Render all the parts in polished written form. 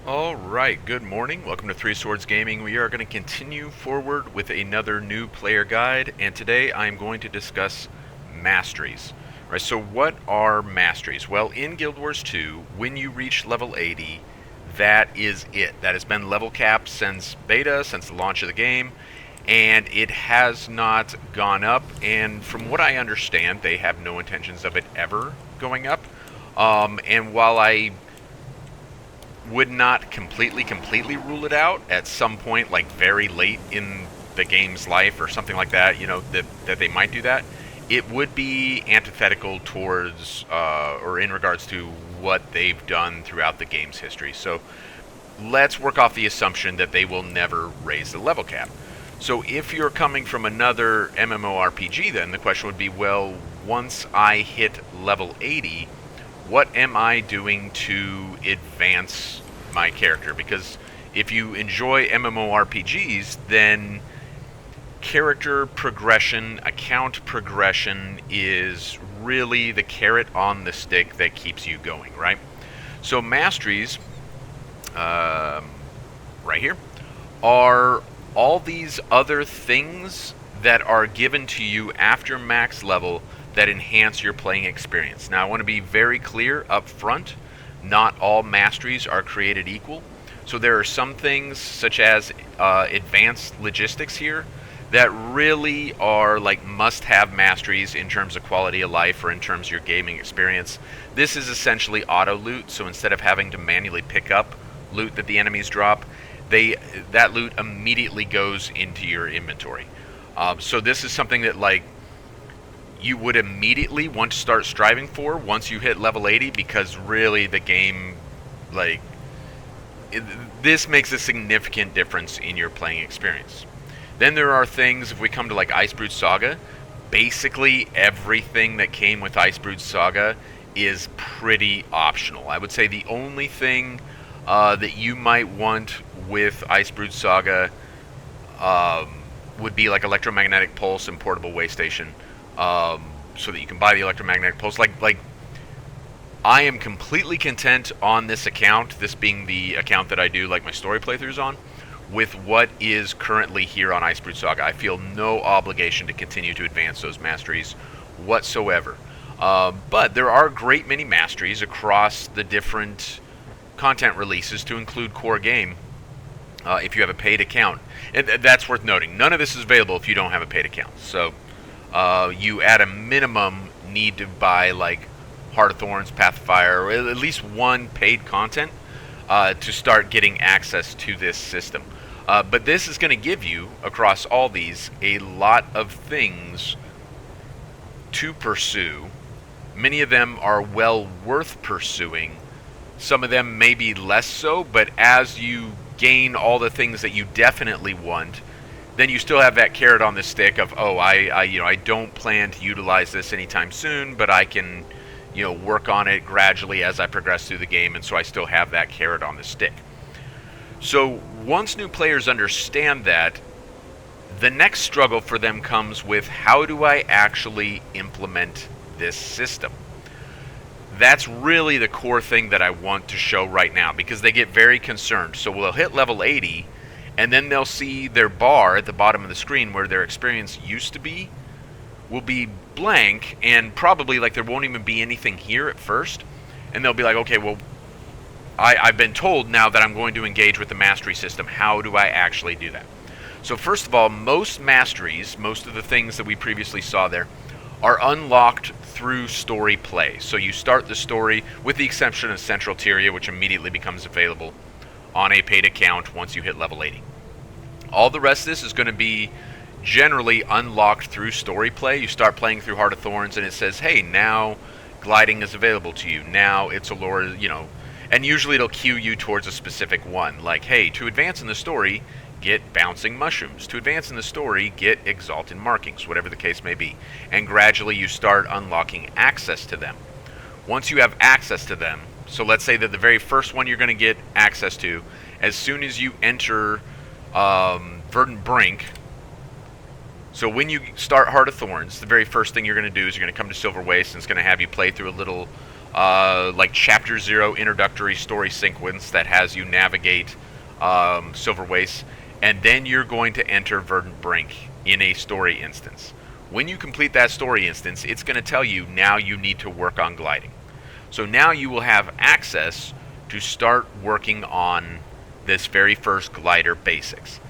Alright, good morning. Welcome to Three Swords Gaming. We are going to continue forward with another new player guide, and today I'm going to discuss masteries. Right, so what are masteries? Well, in Guild Wars 2, when you reach level 80, that is it. That has been level capped since beta, since the launch of the game, and it has not gone up, and from what I understand, they have no intentions of it ever going up. And while I would not completely rule it out at some point, like very late in the game's life or something like that, that they might do that. It would be antithetical towards, or in regards to what they've done throughout the game's history. So let's work off the assumption that they will never raise the level cap. So if you're coming from another MMORPG, then the question would be, well, once I hit level 80, what am I doing to advance my character? Because if you enjoy MMORPGs, then character progression, account progression is really the carrot on the stick that keeps you going, right? So masteries, right here, are all these other things that are given to you after max level that enhance your playing experience. Now, I want to be very clear up front. Not all masteries are created equal. So there are some things, such as advanced logistics here, that really are like must-have masteries in terms of quality of life or in terms of your gaming experience. This is essentially auto loot, so instead of having to manually pick up loot that the enemies drop, that loot immediately goes into your inventory. So this is something that you would immediately want to start striving for once you hit level 80, because really the game, this makes a significant difference in your playing experience. Then there are things, if we come to Icebrood Saga, basically everything that came with Icebrood Saga is pretty optional. I would say the only thing that you might want with Icebrood Saga would be electromagnetic pulse and portable way station. So that you can buy the electromagnetic pulse. I am completely content on this account, this being the account that I do my story playthroughs on, with what is currently here on Icebrood Saga. I feel no obligation to continue to advance those masteries whatsoever. But there are a great many masteries across the different content releases, to include core game, if you have a paid account. And that's worth noting. None of this is available if you don't have a paid account. So you at a minimum need to buy Heart of Thorns, Path of Fire, or at least one paid content to start getting access to this system. But this is going to give you, across all these, a lot of things to pursue. Many of them are well worth pursuing. Some of them may be less so, but as you gain all the things that you definitely want, then you still have that carrot on the stick of, I don't plan to utilize this anytime soon, but I can, work on it gradually as I progress through the game, and so I still have that carrot on the stick. So once new players understand that, the next struggle for them comes with, how do I actually implement this system? That's really the core thing that I want to show right now, because they get very concerned. So we'll hit level 80, and then they'll see their bar at the bottom of the screen where their experience used to be will be blank, and probably there won't even be anything here at first. And they'll be like, okay, well, I've been told now that I'm going to engage with the mastery system. How do I actually do that? So first of all, most masteries, most of the things that we previously saw there, are unlocked through story play. So you start the story, with the exception of Central Tyria, which immediately becomes available on a paid account once you hit level 80. All the rest of this is going to be generally unlocked through story play. You start playing through Heart of Thorns, and it says, hey, now gliding is available to you. Now it's a lore, and usually it'll cue you towards a specific one. Like, hey, to advance in the story, get bouncing mushrooms. To advance in the story, get exalted markings, whatever the case may be. And gradually you start unlocking access to them. Once you have access to them, so let's say that the very first one you're going to get access to, as soon as you enter Verdant Brink, so when you start Heart of Thorns, the very first thing you're going to do is you're going to come to Silver Waste, and it's going to have you play through a little like Chapter 0 introductory story sequence that has you navigate Silver Wastes, and then you're going to enter Verdant Brink in a story instance. When you complete that story instance, it's going to tell you now you need to work on gliding. So now you will have access to start working on this very first glider basics.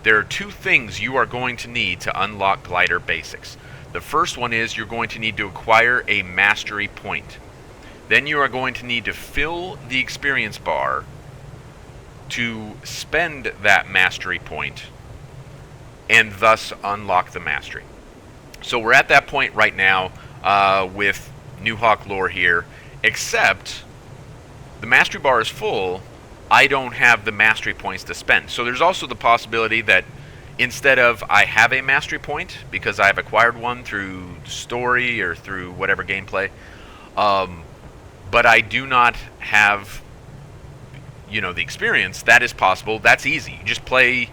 There are two things you are going to need to unlock glider basics. The first one is you're going to need to acquire a mastery point. Then you are going to need to fill the experience bar to spend that mastery point and thus unlock the mastery. So we're at that point right now with New Hawk lore here, except the mastery bar is full. I don't have the mastery points to spend. So there's also the possibility that instead of I have a mastery point because I've acquired one through story or through whatever gameplay, but I do not have, the experience. That is possible. That's easy. You just play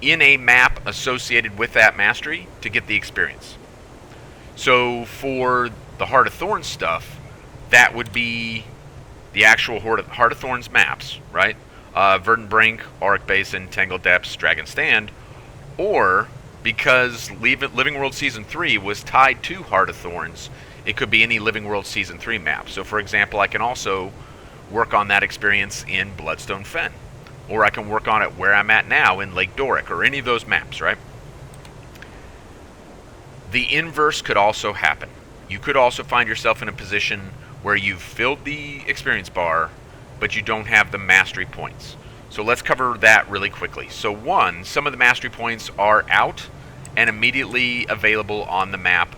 in a map associated with that mastery to get the experience. So for the Heart of Thorns stuff, that would be the actual Heart of Thorns maps, right? Verdant Brink, Auric Basin, Tangled Depths, Dragon Stand, or because Living World Season 3 was tied to Heart of Thorns, it could be any Living World Season 3 map. So for example, I can also work on that experience in Bloodstone Fen, or I can work on it where I'm at now in Lake Doric, or any of those maps, right? The inverse could also happen. You could also find yourself in a position where you've filled the experience bar, but you don't have the mastery points. So let's cover that really quickly. So one, some of the mastery points are out and immediately available on the map.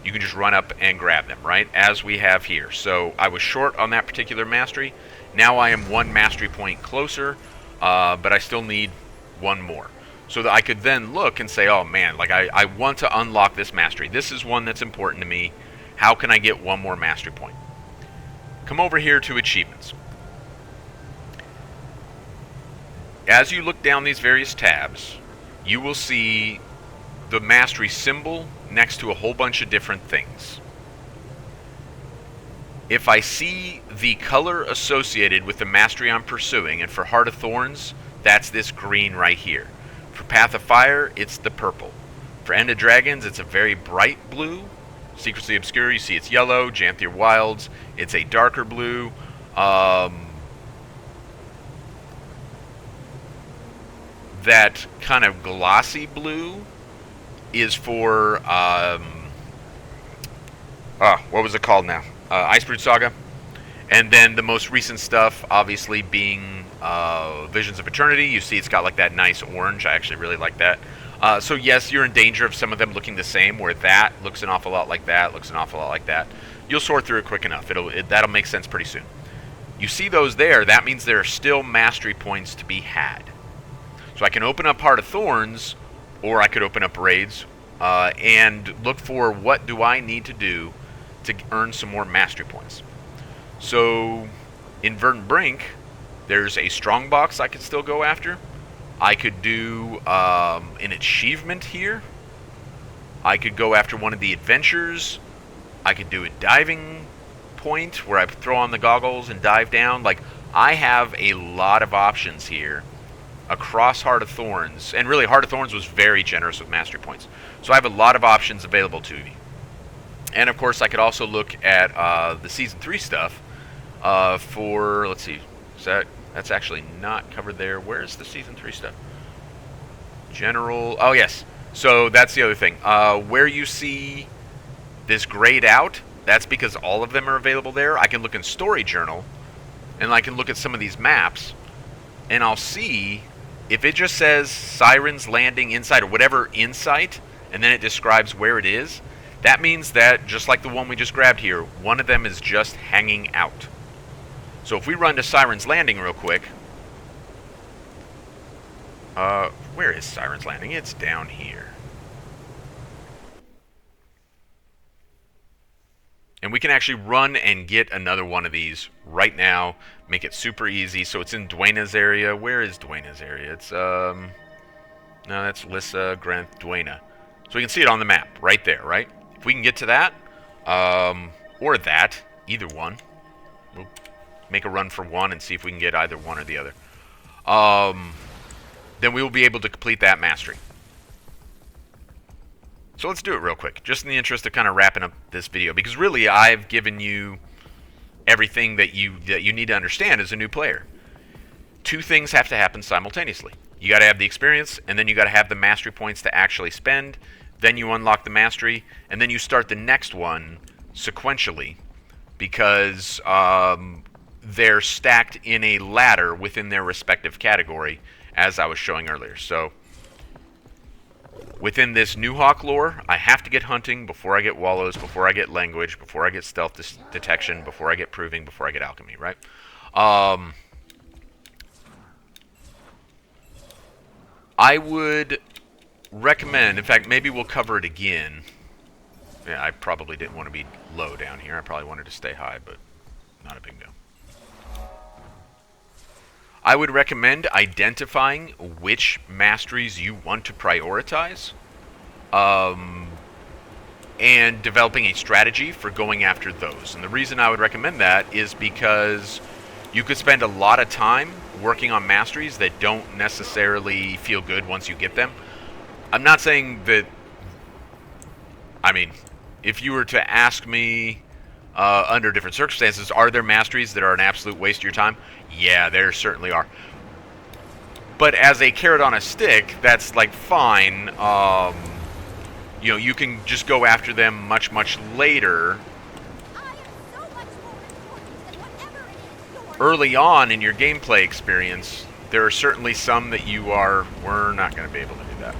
You can just run up and grab them, right? As we have here. So I was short on that particular mastery. Now I am one mastery point closer, but I still need one more. So that I could then look and say, oh man, like I want to unlock this mastery. This is one that's important to me. How can I get one more mastery point? Come over here to achievements. As you look down these various tabs, you will see the mastery symbol next to a whole bunch of different things. If I see the color associated with the mastery I'm pursuing, and for Heart of Thorns, that's this green right here. For Path of Fire, it's the purple. For End of Dragons, it's a very bright blue. Secrets of the Obscure, you see it's yellow. Janthier Wilds, it's a darker blue. That kind of glossy blue is for, what was it called now? Icebrood Saga. And then the most recent stuff, obviously, being Visions of Eternity. You see it's got like that nice orange. I actually really like that. So yes, you're in danger of some of them looking the same, where that looks an awful lot like that, looks an awful lot like that. You'll sort through it quick enough. That'll make sense pretty soon. You see those there, that means there are still mastery points to be had. So I can open up Heart of Thorns, or I could open up Raids, and look for what do I need to do to earn some more mastery points. So in Verdant Brink, there's a strongbox I could still go after. I could do an achievement here. I could go after one of the adventures. I could do a diving point where I throw on the goggles and dive down. Like, I have a lot of options here across Heart of Thorns. And really, Heart of Thorns was very generous with mastery points. So I have a lot of options available to me. And of course, I could also look at the Season 3 stuff for, let's see, that's actually not covered there. Where's the Season 3 stuff? General, oh yes. So that's the other thing. Where you see this grayed out, that's because all of them are available there. I can look in Story Journal, and I can look at some of these maps, and I'll see if it just says Sirens Landing Insight, or whatever Insight, and then it describes where it is. That means that, just like the one we just grabbed here, one of them is just hanging out. So if we run to Sirens Landing real quick, where is Sirens Landing? It's down here. And we can actually run and get another one of these right now, make it super easy. So it's in Dwayna's area. Where is Dwayna's area? It's, no, that's Lissa, Grenth, Dwayna. So we can see it on the map right there, right? If we can get to that, or that, either one, We'll make a run for one and see if we can get either one or the other. Then we will be able to complete that mastery. So let's do it real quick, just in the interest of kind of wrapping up this video, because really I've given you everything that you need to understand as a new player. Two things have to happen simultaneously. You got to have the experience, and then you got to have the mastery points to actually spend. Then you unlock the mastery, and then you start the next one sequentially, because they're stacked in a ladder within their respective category, as I was showing earlier. So within this New Hawk lore, I have to get hunting before I get wallows, before I get language, before I get stealth detection, before I get proving, before I get alchemy, right? I would recommend, in fact, maybe we'll cover it again. Yeah, I probably didn't want to be low down here. I probably wanted to stay high, but not a big deal. I would recommend identifying which masteries you want to prioritize, and developing a strategy for going after those. And the reason I would recommend that is because you could spend a lot of time working on masteries that don't necessarily feel good once you get them. I'm not saying that... I mean, if you were to ask me under different circumstances, are there masteries that are an absolute waste of your time? Yeah, there certainly are. But as a carrot on a stick, that's like fine. You know, you can just go after them much, much later. Early on in your gameplay experience, there are certainly some that we're not going to be able to do that,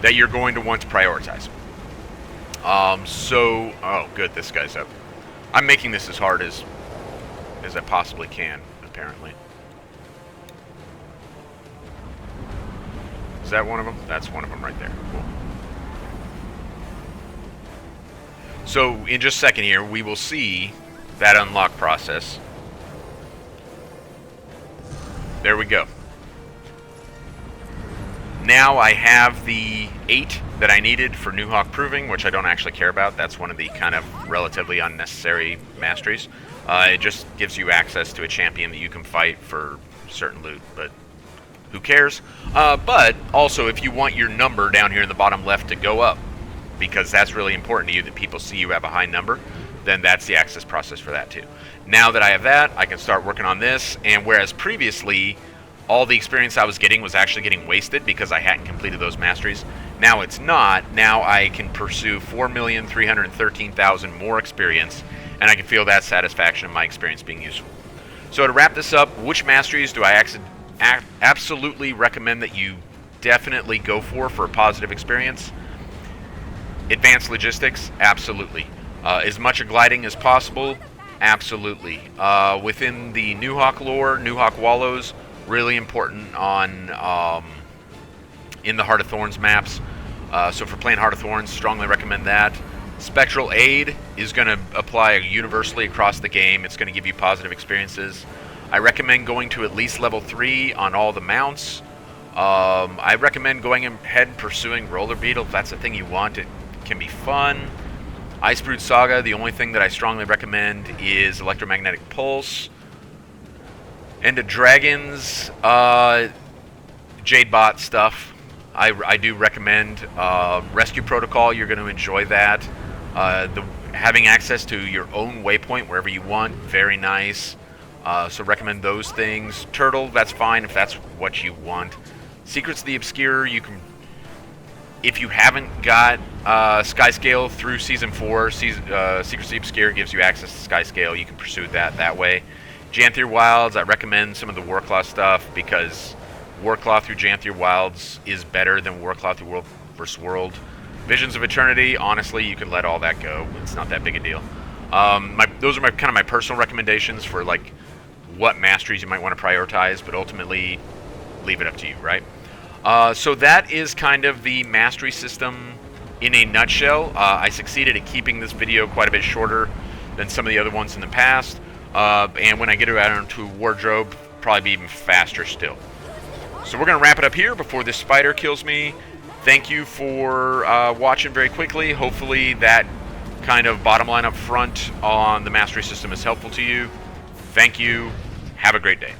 that you're going to want to prioritize. Oh good, this guy's up. I'm making this as hard as I possibly can, apparently. Is that one of them? That's one of them right there. Cool. So, in just a second here, we will see that unlock process. There we go. Now I have the 8 that I needed for New Hawk Proving, which I don't actually care about. That's one of the kind of relatively unnecessary masteries. It just gives you access to a champion that you can fight for certain loot, but who cares? But also, if you want your number down here in the bottom left to go up, because that's really important to you that people see you have a high number, then that's the access process for that too. Now that I have that, I can start working on this, and whereas previously all the experience I was getting was actually getting wasted because I hadn't completed those masteries, now it's not. Now I can pursue 4,313,000 more experience, and I can feel that satisfaction of my experience being useful. So to wrap this up, which masteries do I absolutely recommend that you definitely go for a positive experience? Advanced logistics, absolutely. As much of gliding as possible, absolutely. Within the New Hawk lore, New Hawk Wallows, really important on in the Heart of Thorns maps. So for playing Heart of Thorns, strongly recommend that. Spectral Aid is going to apply universally across the game. It's going to give you positive experiences. I recommend going to at least level 3 on all the mounts. I recommend going ahead and pursuing Roller Beetle if that's the thing you want. It can be fun. Icebrood Saga, the only thing that I strongly recommend is Electromagnetic Pulse. And the Dragons, Jadebot stuff, I do recommend. Rescue Protocol, you're going to enjoy that. Having access to your own waypoint wherever you want, very nice. So recommend those things. Turtle, that's fine if that's what you want. Secrets of the Obscure, you can... If you haven't got Skyscale through Season 4, Secrets of the Obscure gives you access to Skyscale. You can pursue that way. Janthier Wilds, I recommend some of the Warclaw stuff because Warclaw through Janthier Wilds is better than Warclaw through World vs. World. Visions of Eternity, honestly, you can let all that go. It's not that big a deal. Those are kind of my personal recommendations for like what masteries you might want to prioritize, but ultimately leave it up to you, right? So that is kind of the mastery system in a nutshell. I succeeded at keeping this video quite a bit shorter than some of the other ones in the past. And when I get around to Wardrobe, probably be even faster still. So we're going to wrap it up here before this spider kills me. Thank you for watching very quickly. Hopefully that kind of bottom line up front on the mastery system is helpful to you. Thank you. Have a great day.